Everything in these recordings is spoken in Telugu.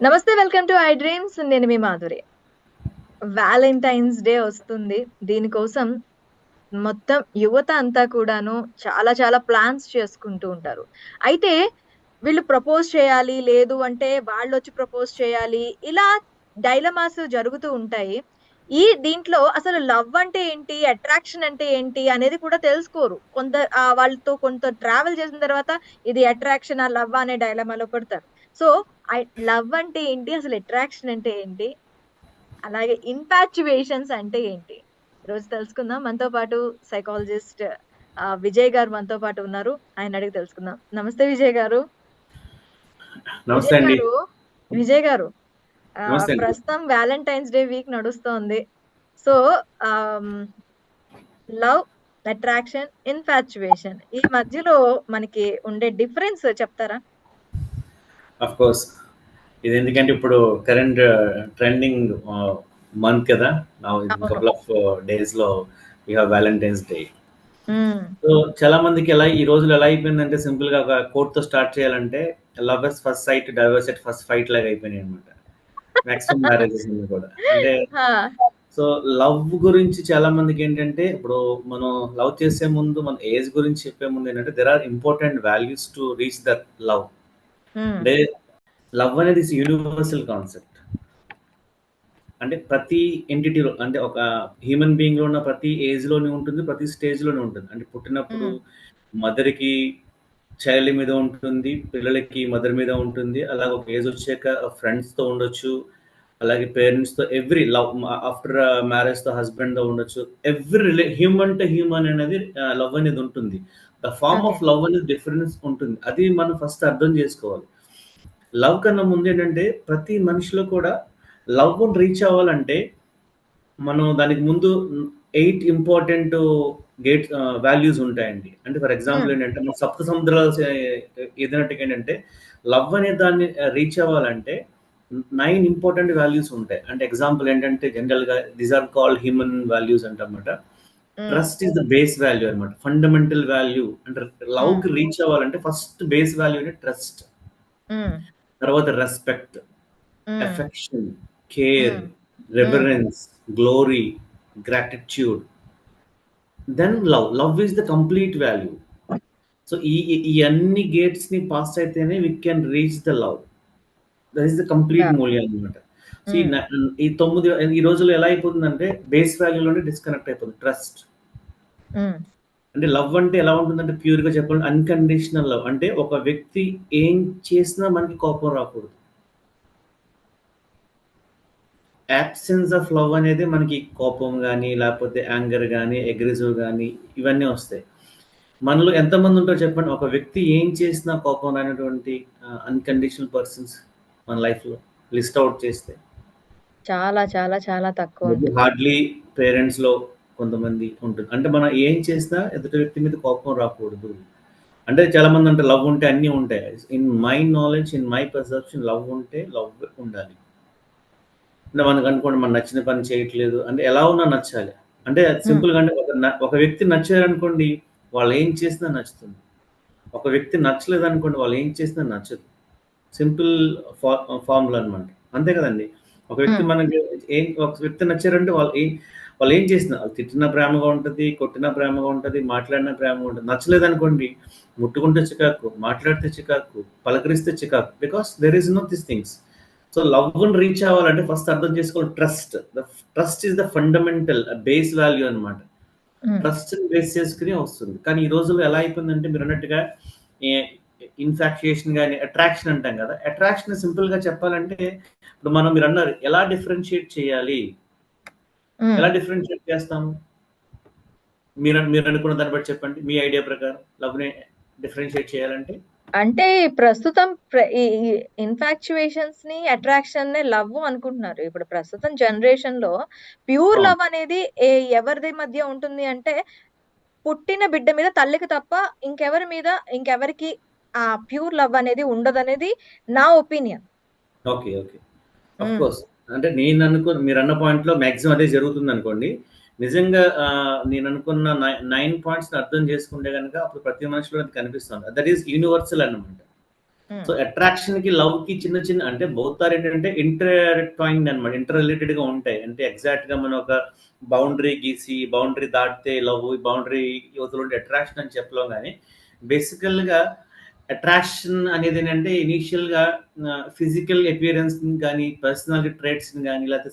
నమస్తే, వెల్కమ్ టు ఐ డ్రీమ్స్. నేను మీ మాధురి. వ్యాలంటైన్స్ డే వస్తుంది. దీనికోసం మొత్తం యువత అంతా కూడాను చాలా చాలా ప్లాన్స్ చేసుకుంటూ ఉంటారు. అయితే వీళ్ళు ప్రపోజ్ చేయాలి, లేదు అంటే వాళ్ళొచ్చి ప్రపోజ్ చేయాలి. ఇలా డైలమాస్ జరుగుతూ ఉంటాయి. దీంట్లో అసలు లవ్ అంటే ఏంటి? అట్రాక్షన్ అంటే ఏంటి? అనేది కూడా తెలుసుకోరు. వాళ్ళతో కొంత ట్రావెల్ చేసిన తర్వాత ఇది అట్రాక్షనా? లవ్వా? అనే డైలమాలో పడతారు. సో, లవ్ అంటే ఏంటి? అసలు అట్రాక్షన్ అంటే ఏంటి? అలాగే ఇన్‌ఫాచ్యుయేషన్స్ అంటే ఏంటి? ఈరోజు తెలుసుకుందాం. మనతో పాటు సైకాలజిస్ట్ విజయ్ గారు మనతో పాటు ఉన్నారు. ఆయన్ని అడిగి తెలుసుకుందాం. నమస్తే విజయ్ గారు. నమస్తే విజయ్ అండి. గారు, విజయ్ గారు నమస్తే అండి. ప్రస్తుతం వాలంటైన్స్ డే వీక్ నడుస్తోంది. సో, ఆహ్, లవ్, అట్రాక్షన్, ఇన్‌ఫాచ్యుయేషన్ ఈ మధ్యలో మనకి ఉండే డిఫరెన్స్ చెప్తారా? Of course. ఇది ఎందుకంటే ఇప్పుడు కరెంట్ ట్రెండింగ్ మంత్ కదా! నౌ ఇన్ అవును. కపుల్ ఆఫ్ డేస్‌లో వి హావ్ వాలంటైన్స్ డే. హ్మ్. సో, చాలా మందికి ఈ రోజుల్లో ఎలా అయిపోయిందంటే సింపుల్‌గా ఒక కోట్‌తో స్టార్ట్ చేయాలంటే love at first site, divorce at first fight లాగా అయిపోయినాయన్నమాట. మాక్సిమం మ్యారేజెస్ అన్నీ కూడా. అంటే ఆ! సో, లవ్ గురించి చాలా మందికేంటంటే ఇప్పుడు మనం లవ్ చేసే ముందు మన ఏజ్ గురించి చెప్పే ముందు ఏంటంటే there are important values to reach that love. Hmm. అంటే లవ్ అనేది యూనివర్సల్ కాన్సెప్ట్. అంటే ప్రతి ఎంటిటీలో అంటే ఒక హ్యూమన్ బీయింగ్‌లో ఉన్న ప్రతి ఏజ్‌లోనే ఉంటుంది. ప్రతి స్టేజ్‌లోనే ఉంటుంది. అంటే పుట్టినప్పుడు హ్మ్. మదర్‌కి చైల్డ్ మీద ఉంటుంది. పిల్లలకి మదర్ మీద ఉంటుంది. అలాగే ఒక ఏజ్ వచ్చాక ఫ్రెండ్స్‌తో ఉండొచ్చు. అలాగే పేరెంట్స్‌తో ఎవ్రీ లవ్ ఆఫ్టర్ మ్యారేజ్‌తో హస్బెండ్‌తో ఉండొచ్చు. హ్యూమన్ టు హ్యూమన్ అనేది లవ్ అనేది ఉంటుంది. The form okay. Of love అనేది డిఫరెన్స్ ఉంటుంది. అది మనం ఫస్ట్ అర్థం చేసుకోవాలి. లవ్ కన్నా ముందేంటంటే ప్రతి మనిషిలో కూడా లవ్‌ని రీచ్ అవ్వాలంటే మనం దానికి ముందు 8 ఇంపార్టెంట్ వాల్యూస్ ఉంటాయండి. అంటే ఫర్ ఎగ్జాంపుల్ హ్మ్. ఏంటంటే మన సప్త సముద్రాలు ఈదినట్టుగా ఏంటంటే లవ్ అనే దాన్ని రీచ్ అవ్వాలంటే 9 ఇంపార్టెంట్ వాల్యూస్ ఉంటాయి. అంటే ఎగ్జాంపుల్ ఏంటంటే జనరల్‌గా these are called human values అంటామట. Hmm. Trust is the base value అన్నమాట. ఫండమెంటల్ వాల్యూ అంటే హ్మ్. లవ్‌కి రీచ్ అవ్వాలంటే ఫస్ట్ బేస్ వాల్యూనే ట్రస్ట్. హ్మ్. తర్వాత రెస్పెక్ట్, హ్మ్. Affection, care, hmm. Hmm. Reverence, glory, gratitude, then love. Love is the complete value. So ఈ అన్ని గేట్స్ ని పాస్ అయితేనే we can reach the love. That is the complete yeah! మూల్యం అనమాట. So hmm. ఈ 9 ఈ రోజుల్లో ఎలా అయిపోతుందంటే బేస్ వాల్యూలోనే డిస్కనెక్ట్ అయిపోతుంది. ట్రస్ట్. హ్మ్. అంటే లవ్ అంటే ఎలా ఉంటుందంటే ప్యూర్‌గా చెప్పాలంటే అన్‌కండిషనల్ లవ్. అంటే ఒక వ్యక్తి ఏం చేసినా మనకి కోపం రాకూడదు. యాబ్సెన్స్ ఆఫ్ లవ్ అనేది మనకి కోపం గాని, లేపోతే యాంగర్ గాని, అగ్రెసివ్ గాని ఇవన్నీ వస్తాయి. మనలో ఎంతమంది ఉంటారో చెప్పండి. ఒక వ్యక్తి ఏం చేసినా కోపం రానటువంటి అన్‌కండిషనల్ పర్సన్స్ మన లైఫ్‌లో లిస్ట్ ఔట్ చేస్తే. చాలా చాలా చాలా మేబీ తక్కువుంటుంది. హార్డ్‌లీ పేరెంట్స్‌లో కొంతమంది ఉంటుంది. అంటే మనం ఏం చేసినా ఎదుటి వ్యక్తి మీద కోపం రాకూడదు. అంటే చాలామంది అంటారు లవ్ ఉంటే అన్నీ ఉంటాయి. In my knowledge, in my perception love ఉంటే లవ్ ఉండాలి. అంటే మనకనుకోండి మనం నచ్చిన పని చేయట్లేదు. అంటే ఎలా ఉన్నా నచ్చాలి. అంటే హ్మ్. సింపుల్‌గా అంటే ఒక వ్యక్తి నచ్చారనుకోండి వాళ్ళేం చేసినా నచ్చుతుంది. ఒక వ్యక్తి నచ్చలేదనుకోండి వాళ్ళేం చేసినా నచ్చదు. సింపుల్ ఫార్ములా అనమాట. అంతే కదండీ! ఒక వ్యక్తి హ్మ్. మనకి ఒక వ్యక్తి నచ్చారంటే వాళ్ళేం చేసినా వాళ్ళు తిట్టినా ప్రేమగా ఉంటది, కొట్టినా ప్రేమగా ఉంటది, మాట్లాడినా ప్రేమగా ఉంటది. నచ్చలేదనుకోండి ముట్టుకుంటే చికాకు, మాట్లాడితే చికాకు, పలకరిస్తే చికాకు. Because there is no these things. So లవ్‌ని రీచ్ అవ్వాలంటే ఫస్ట్ అర్థం చేసుకోవాలి trust. Trust is the fundamental base value అనమాట. హ్మ్. ట్రస్ట్‌ని బేస్ చేసుకొని వస్తుంది. కానీ ఈ రోజుల్లో ఎలా అయిపోయిందంటే మీరన్నట్టుగా ఎ ఇన్‌ఫాక్చుయేషన్ గాని, అట్రాక్షన్ అంటాం కదా! అట్రాక్షన్ సింపుల్‌గా చెప్పాలంటే ఇప్పుడు మీరన్నారు ఎలా డిఫరెన్షియేట్ చేయాలి? హ్మ్. ఎలా డిఫరెన్షియేట్ చేస్తాము? మీరనుకున్న దాన్ని బట్టి చెప్పండి. మీ ఐడియా ప్రకారం లవ్‌ని డిఫరెన్షియేట్ చేయాలంటే? అంటే ప్రస్తుతం ఈ ఈ ఇన్‌ఫాక్చుయేషన్స్‌ని, అట్రాక్షన్‌ని లవ్ అనుకుంటున్నారు. ఇప్పుడు ప్రస్తుతం జనరేషన్‌లో ప్యూర్ అవును. లవ్ అనేది ఎవరిది మధ్య ఉంటుంది అంటే, పుట్టిన బిడ్డ మీద తల్లికి తప్ప ఇంకెవరికి ఆ ప్యూర్ లవ్ అనేది ఉండదనేది నా ఒపీనియన్. ఓకే. ఓకే. హ్మ్. ఆఫ్‌కోర్స్. అంటే మీరన్న పాయింట్‌లో మాక్సిమం అదే జరుగుతుందనుకోండి. నిజంగా నేననుకున్న 9 పాయింట్స్‌ని అర్థం చేసుకుంటే గనక అప్పుడు ప్రతి మనిషిలో అది కనిపిస్తుంది. దట్ ఈస్ యూనివర్సల్ అన్నమాట. హ్మ్. సో అట్రాక్షన్‌కి, లవ్‌కి చిన్న చిన్న అంటే బోత్ ఆర్ ఏంటంటే ఇంటర్‌ట్వైన్డ్ అనమాట. ఇంటర్ రిలేటెడ్‌గా ఉంటాయి. అంటే ఎగ్జాక్ట్‌గా మనం ఒక బౌండరీ గీసి, బౌండరీ దాటితే లవ్, బౌండరీ యువతల ఉండే అట్రాక్షన్ అని చెప్పలేం గానీ, బేసికల్‌గా అట్రాక్షన్ అనేదేంటంటే ఇనీషియల్‌గా ఫిజికల్ అపియరెన్స్‌ని గానీ, పర్సనాలిటీ ట్రైట్స్‌ని గానీ, లేకపోతే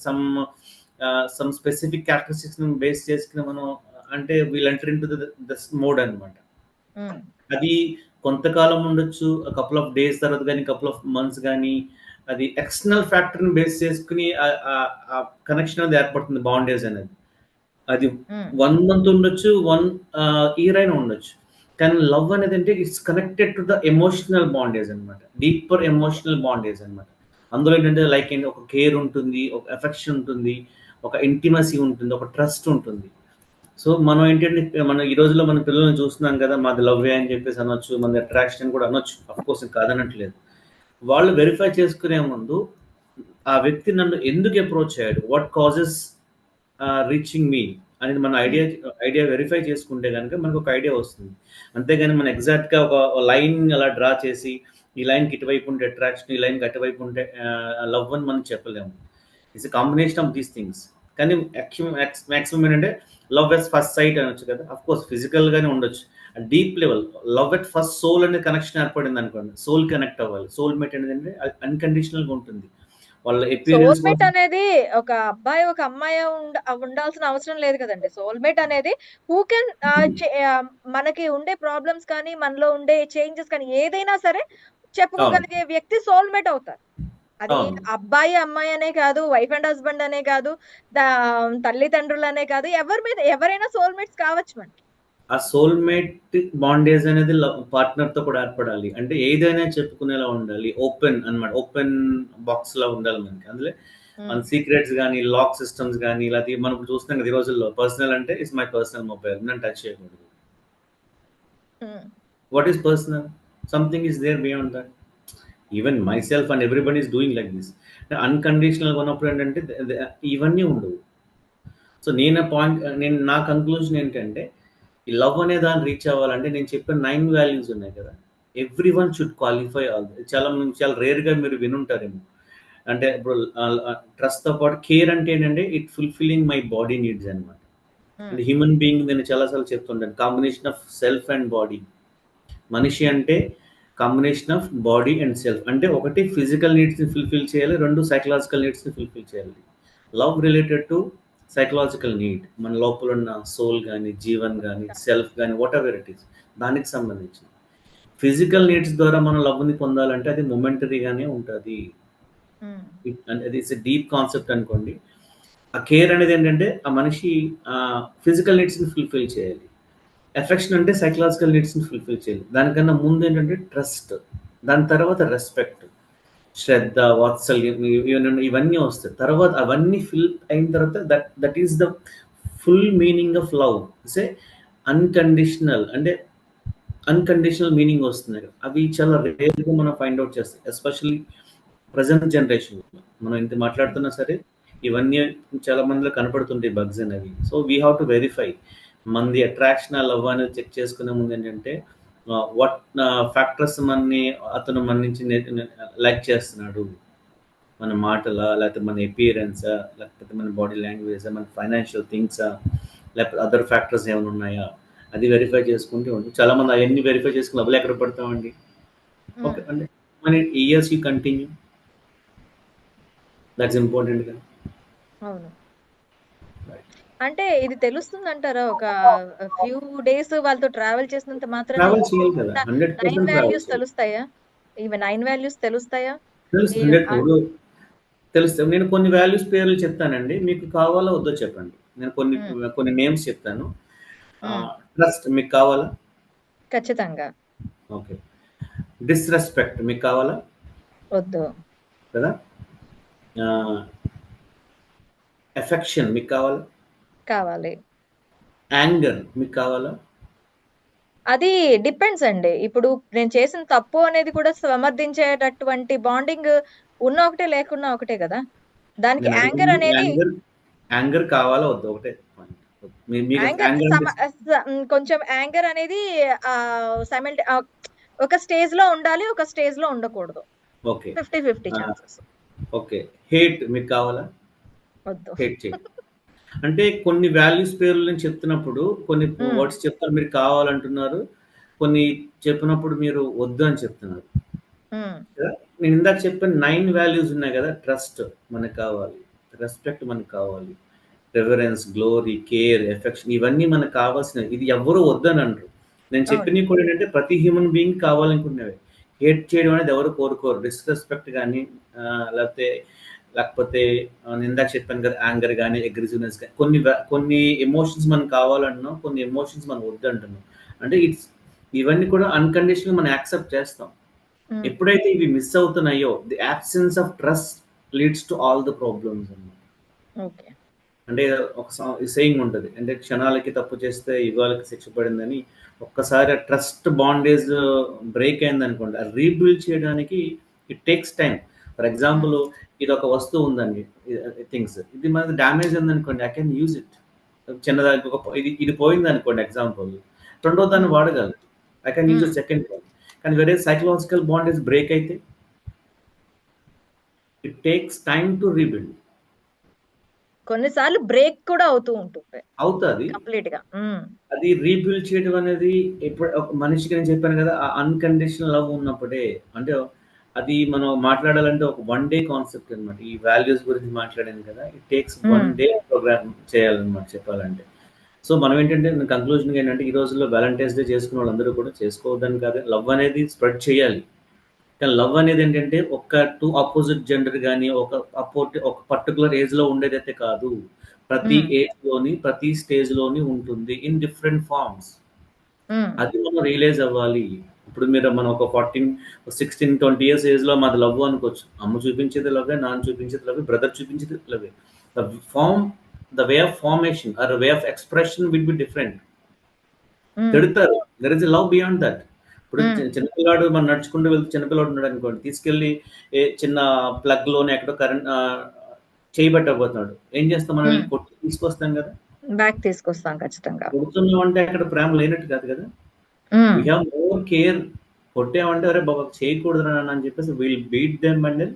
సమ్ స్పెసిఫిక్ క్యారెక్టరిస్టిక్స్‌ని బేస్ చేసుకొని మనం అంటే we'll enter into this mode అనమాట. హ్మ్. అది కొంతకాలం ఉండొచ్చు. కపుల్ ఆఫ్ డేస్ తర్వాత గాని, కపుల్ ఆఫ్ మంత్స్ గాని, అది ఎక్స్టర్నల్ ఫ్యాక్టర్‌ని బేస్ చేసుకొని ఆ కనెక్షన్ అనేది ఏర్పడుతుంది బాండేజ్ అనేది. అది హ్మ్. 1 మంత్ ఉండొచ్చు. 1 ఇయర్ అయినా ఉండొచ్చు. కానీ లవ్ అనేదంటే it's connected to the emotional bondage అన్నమాట. డీపర్ ఎమోషనల్ బాండేజ్ అన్నమాట. అందులో ఏంటంటే లైక్ ఏంటి ఒక కేర్ ఉంటుంది. ఒక ఎఫెక్షన్ ఉంటుంది. ఒక ఇంటిమసీ ఉంటుంది. ఒక ట్రస్ట్ ఉంటుంది. సో, మనం ఏంటంటే మనం ఈ రోజుల్లో మన పిల్లల్ని చూస్తున్నాం కదా! మాది లవ్వే అని చెప్పేసి అనొచ్చు. మనది అట్రాక్షన్ అని కూడా అనొచ్చు. ఆఫ్‌కోర్స్ కాదనట్లేదు. వాళ్ళు వెరిఫై చేసుకునే ముందు ఆ వ్యక్తి నన్ను ఎందుకు అప్రోచ్ అయ్యాడు? వాట్ కాజెస్ రీచింగ్ మీ అనేది మన హ్మ్. ఐడియా వెరిఫై చేసుకుంటే గనుక మనకొక ఐడియా వస్తుంది. అంతేగాని మనం ఎగ్జాక్ట్‌గా ఒక లైన్ అలా డ్రా చేసి, ఈ లైన్‌కి ఇటువైపు ఉంటే అట్రాక్షన్, ఈ లైన్‌కి అటువైపు ఉంటే లవ్ అని మనం చెప్పలేము. It's a combination of these things. కానీ మాక్సిమం ఏంటంటే లవ్ ఎట్ ఫస్ట్ సైట్ అనొచ్చు కదా! ఆఫ్‌కోర్స్ ఫిజికల్‌గానే ఉండొచ్చు. Deep level love at first soul అనే కనెక్షన్ ఏర్పడిందనుకోండి. సోల్ కనెక్ట్ అవ్వాలి. సోల్‌మేట్ అనేదంటే అన్‌కండిషనల్‌గా ఉంటుంది. వాళ్ళ అపియరెన్స్ సోల్‌మేట్ కోసం అనేది ఒక అబ్బాయి, ఒక అమ్మాయి ఉండాల్సిన అవసరం లేదు కదండీ. సోల్‌మేట్ అనేది హూ కెన్ మనకి ఉండే ప్రాబ్లమ్స్ కానీ, మనలో ఉండే చేంజెస్ కానీ ఏదైనా సరే అవును. చెప్పుకోగలిగే వ్యక్తి సోల్‌మేట్ అవుతారు. అది అవును. అబ్బాయి, అమ్మాయి అనే కాదు, వైఫ్ అండ్ హస్బాండ్ అనే కాదు, దా తల్లిదండ్రులనే కాదు, ఎవరైనా సోల్‌మేట్స్ కావచ్చు మనకి. ఆ సోల్‌మేట్ బాండేజ్ అనేది పార్ట్నర్‌తో కూడా ఏర్పడాలి. అంటే ఏదైనా చెప్పుకునేలా ఉండాలి. ఓపెన్ అన్నమాట. ఓపెన్ బాక్స్‌లా ఉండాలి మనకి. అందులో మన హ్మ్. సీక్రెట్స్ గాని, లాక్ సిస్టమ్స్ గాని, లేతే మనం ఇప్పుడు చూస్తున్నాం కదా! ఈ రోజుల్లో పర్సనల్ అంటే ఇట్స్ మై పర్సనల్ మొబైల్. నన్ను టచ్ చేయకూడదు. Hmm. What is personal? Something is there beyond that. Even myself and everybody is doing like this. అన్‌కండిషనల్‌గా ఉన్నప్పుడు ఏంటంటే ఇవన్నీ ఉండవు. సో, నేను నా కంక్లూజన్ ఏంటంటే, ఈ లవ్ అనే దాన్ని రీచ్ అవ్వాలంటే నేను చెప్పిన 9 వాల్యూస్ ఉన్నాయి కదా! ఎవ్రీవన్ షుడ్ క్వాలిఫై ఆల్ చాలా రేర్‌గా మీరు వినుంటారేమో. అంటే ఇప్పుడు ట్రస్ట్‌తో పాటు కేర్ అంటే ఏంటంటే ఫుల్‌ఫిల్లింగ్ మై బాడీ నీడ్స్ అన్నమాట. హ్మ్. అంటే హ్యూమన్ బీయింగ్ నేను చాలా సార్లు చెప్తుంటాను. Combination of self and body. మనిషి అంటే combination of body and self. అంటే ఒకటి ఫిజికల్ నీడ్స్‌ని ఫుల్‌ఫిల్ చేయాలి. 2 సైకలాజికల్ నీడ్స్‌ని ఫుల్‌ఫిల్ చేయాలి. Love related to psychological need. మన లోపల ఉన్న సోల్ గాని, జీవన్ గాని, సెల్ఫ్ గాని వాటెవర్ ఇట్ ఈస్ దానికి సంబంధించింది. ఫిజికల్ నీడ్స్ ద్వారా మనం లవ్‌ని పొందాలంటే అది మొమెంటరీగానే ఉంటది. హ్మ్. అది ఇట్స్ ఎ డీప్ కాన్సెప్ట్ అనుకోండి. ఆ కేర్ అనేది ఏంటంటే ఆ మనిషి ఫిజికల్ నీడ్స్‌ని ఫుల్‌ఫిల్ చేయాలి. ఎఫెక్షన్ అంటే సైకలాజికల్ నీడ్స్‌ని ఫుల్‌ఫిల్ చేయాలి. దానికన్నా ముందేంటంటే ట్రస్ట్. దాని తర్వాత రెస్పెక్ట్. శ్రద్ధ, వాత్సల్యం ఇవన్నీ వస్తాయి. తర్వాత అవన్నీ ఫిల్ అయిన తర్వాత that is the full meaning of love. Say unconditional అంటే అన్‌కండిషనల్ మీనింగ్ వస్తుంది. అవి చాలా రేర్‌గా మనం ఫైండ్ ఔట్ చేస్తాం. ఎస్పెషల్లీ ప్రెజెంట్ జనరేషన్‌లో. మనం ఇంత హ్మ్. మాట్లాడుతున్నా సరే, ఇవన్నీ చాలా మందిలో కనపడుతుంటాయి బగ్స్ అనేవి. So, we have to verify. మనది అట్రాక్షనా, లవ్వా అనేది చెక్ చేసుకునే ముందు ఏంటంటే, వాట్ ఫ్యాక్టర్స్ అతను మన నుంచి లైక్ చేస్తున్నాడు. మన మాటలా? లేకపోతే మన అపియరెన్సా? లేకపోతే మన బాడీ లాంగ్వేజా? మన ఫైనాన్షియల్ థింగ్సా? లేకపోతే అదర్ ఫ్యాక్టర్స్ ఏమైనా ఉన్నాయా? అది వెరిఫై చేసుకుంటూ ఉండు. చాలామంది అయన్నీ వెరిఫై చేసుకొని లవ్‌లో ఎక్కడ పడతామండి? హ్మ్. ఓకే. అంటే money years you continue. That's important కదా! అవును. రైట్. అంటే ఇది తెలుస్తుందంటారా? ఒక ఫ్యూ డేస్ వాళ్ళతో ట్రావెల్ చేసినంత మాత్రాన ట్రావెల్ ఇవన్నీ చేయాలి కదా! కూడా 9 100% ట్రావెల్ వాల్యూస్ చేయాలి. తెలుస్తాయా? ఇవి 9 వాల్యూస్ తెలుస్తాయా? ఈ తెలుస్తుంది. ఆహ్, ఇప్పుడు తెలుస్తాయి. నేను కొన్ని వాల్యూస్ పేర్లు చెప్తానండి. మీకు కావాలో వద్దో చెప్పండి. నేను హ్మ్. కొన్ని నేమ్స్ చెప్తాను. హ్మ్. ట్రస్ట్ మీకు కావాలా? ఖచ్చితంగా. ఓకే. డిస్‌రెస్పెక్ట్ మీకు కావాలా? వద్దు. కదా! ఆహ్, ఎఫెక్షన్ మీకు కావాలా? కావాలి. యాంగర్ మీకు కావాలా? అది డిపెండ్స్ అండి. ఇప్పుడు నేను చేసిన తప్పు అనేది కూడా సమర్థించేటటువంటి బాండింగ్ ఉన్న ఒకటే, లేకున్నా ఒకటే గదా! దానికి నేను యాంగర్ అడిగింది అనేది యాంగర్ కావాలా వద్దా? ఒకటే పాయింట్. మీకు యాంగర్ యాంగర్ సమ అంటే కొంచెం యాంగర్ అనేది సైమల్టే ఒక స్టేజ్‌లో ఉండాలి. ఒక స్టేజ్‌లో ఉండకూడదు. ఓకే. 50-50 ఆ! ఛాన్సెస్. ఓకే. హేట్ మీకు కావాలా? వద్దు. హేట్ చేయండి. అంటే కొన్ని వాల్యూస్ పేర్లు నేను చెప్తున్నప్పుడు కొన్ని హ్మ్. వర్డ్స్ చెప్తారు మీరు కావాలంటున్నారు. కొన్ని చెప్పినప్పుడు మీరు వద్దు అని చెప్తున్నారు. హ్మ్. కదా! నేను ఇందాక చెప్పిన 9 వాల్యూస్ ఉన్నాయి గదా! ట్రస్ట్ మనకు కావాలి. రెస్పెక్ట్ మనకు కావాలి. రివరెన్స్, గ్లోరీ, కేర్, ఎఫెక్షన్ ఇవన్నీ మనకు కావాల్సినవి. ఇది ఎవ్వరు వద్దననరు. నేను అవును. చెప్పినవి కూడా ఏంటంటే ప్రతి హ్యూమన్ బీయింగ్ కావాలనుకునేవే. హేట్ చేయడం అనేది ఎవరు కోరుకోరు. డిస్‌రెస్పెక్ట్ గాని లేకపోతే నేను ఇందాక చెప్పాను కదా! యాంగర్ గాని, అగ్రెసివ్‌నెస్ గాని కొన్ని ఎమోషన్స్ మనకు కావాలంటున్నాం. కొన్ని ఎమోషన్స్ మనం వద్దంటున్నాం. అంటే ఇవన్నీ కూడా అన్‌కండిషనల్‌గా మనం యాక్సెప్ట్ చేస్తాం. హ్మ్. ఎప్పుడైతే ఇవి మిస్ అవుతున్నాయో the absence of trust leads to all the problems అన్నమాట. ఓకే. అంటే ఒక సేయింగ్ ఉంటది. అంటే క్షణాలకి తప్పు చేస్తే యుగాలకి శిక్ష పడిందని. ఒక్కసారి ఆ ట్రస్ట్ బాండేజ్ బ్రేక్ అయిందనుకోండి. అది రీబిల్డ్ చేయడానికి ఇట్ టేక్స్ టైమ్. ఫర్ హ్మ్. ఎగ్జాంపుల్ ఇదొక వస్తువు ఉందండి. థింగ్స్. ఇది మనకి డ్యామేజ్ ఉందనుకోండి. I can use it. చిన్నదానికి ఇది పోయిందనుకోండి ఎగ్జాంపుల్. రెండో దాన్ని హ్మ్. వాడగలను. ఐ కెన్ యూజ్ హ్మ్. It second time. కానీ వేరే సైకలాజికల్ బాండేజ్ బ్రేక్ అయితే it takes time to rebuild. కొన్ని సార్లు బ్రేక్ కూడా అవుతూ ఉంటుంది. అవుతది. కంప్లీట్‌గా. హ్మ్. అది రీబిల్డ్ చేయడం అనేది ఎప్పుడు ఒక మనిషికి నేను చెప్పాను కదా! ఆ అన్‌కండిషనల్ లవ్ ఉన్నప్పుడే అంటే అది మనం మాట్లాడాలంటే ఒక వన్ డే కాన్సెప్ట్ అన్నమాట. ఈ వాల్యూస్ గురించి మాట్లాడాను కదా! ఇట్ టేక్స్ వన్ హ్మ్. డే ప్రోగ్రామ్ చేయాలన్నమాట చెప్పాలంటే. సో, మనం ఏంటంటే కంక్లూజన్‌గా ఏంటంటే ఈ రోజుల్లో వాలంటైన్స్ డే చేసుకున్న వాళ్ళందరూ కూడా చేసుకోవద్దని కాదు. లవ్ అనేది స్ప్రెడ్ చేయాలి. కానీ లవ్ అనేదేంటంటే ఒక 2 అపోజిట్ జెండర్ గాని, ఒక పర్టిక్యులర్ ఏజ్‌లో ఉండేదైతే కాదు. ప్రతి హ్మ్. ఏజ్‌లోని, ప్రతి స్టేజ్‌లోని ఉంటుంది. In different forms. హ్మ్. అది మనం రియలైజ్ అవ్వాలి. ఇప్పుడు మనం ఒక 16, 20 ఇయర్స్ ఏజ్‌లో మాది లవ్ అనుకోవచ్చు. అమ్మ చూపించేది లవ్వే, నాన్న చూపించేది లవ్వే, బ్రదర్ చూపించేది లవ్వే. The form the way of formation or way of expression will be different. Hmm. తిడతారు. There is a love beyond that. ఇప్పుడు హ్మ్. చిన్న పిల్లాడు మనం నడుచుకుంటూ వెళ్తే చిన్న పిల్లోడు ఉన్నాడనుకోండి. తీసుకెళ్ళి చిన్న ప్లగ్‌లోనే ఎక్కడో చెయ్యి పెట్టకపోతున్నాడు. ఏం చేస్తాం మనం హ్మ్. వెళ్లి కొట్టి తీసుకొస్తాం గదా! బ్యాక్ తీసుకొస్తాం ఖచ్చితంగా. కొడుతున్నామంటే అక్కడ ప్రేమ లేనట్టు కాదు గదా! Hmm. We have more care. కొట్టామంటే అరే బాబు చేయకూడదురా నాన్న అని చెప్పేసి will beat them and then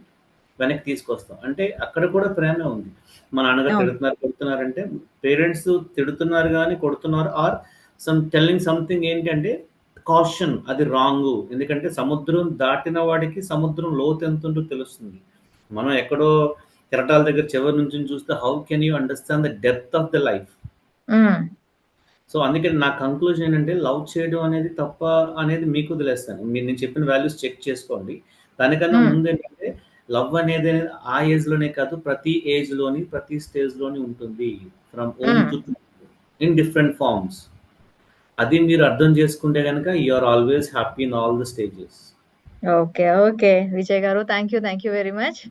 వెనక్కి తీసుకొస్తాం. అంటే అక్కడ కూడా ప్రేమే ఉంది. మా నాన్నగారు అవును. తిడుతున్నారు, కొడుతున్నారంటే పేరెంట్స్ తిడుతున్నారు గాని, కొడుతున్నారు ఆర్ టెల్లింగ్ సంథింగ్ ఏంటంటే కాషన్ అది రాంగు. ఎందుకంటే సముద్రం దాటిన వాడికి సముద్రం లోతెంతుంటో తెలుస్తుంది. మనం ఎక్కడో కెరటాల దగ్గర చివరి నుంచొని చూస్తే how can you understand the depth of the life? హ్మ్. సో, అందుకని నా కంక్లూజన్ ఏంటంటే, లవ్ చేయడం అనేది తప్పా అనేది మీకు వదిలేస్తాను. నేను చెప్పిన వాల్యూస్ చెక్ చేసుకోండి. దానికన్నా హ్మ్. ముందేంటంటే, లవ్ అనేది ఆ ఏజ్‌లోనే కాదు, ప్రతి ఏజ్‌లోని, ప్రతి స్టేజ్‌లోని ఉంటుంది. From womb hmm. To in different forms. అది మీరు అర్థం చేసుకుంటే గనక you are always happy in all the stages. Okay. Okay. Vijay గారు thank you. Thank you very much.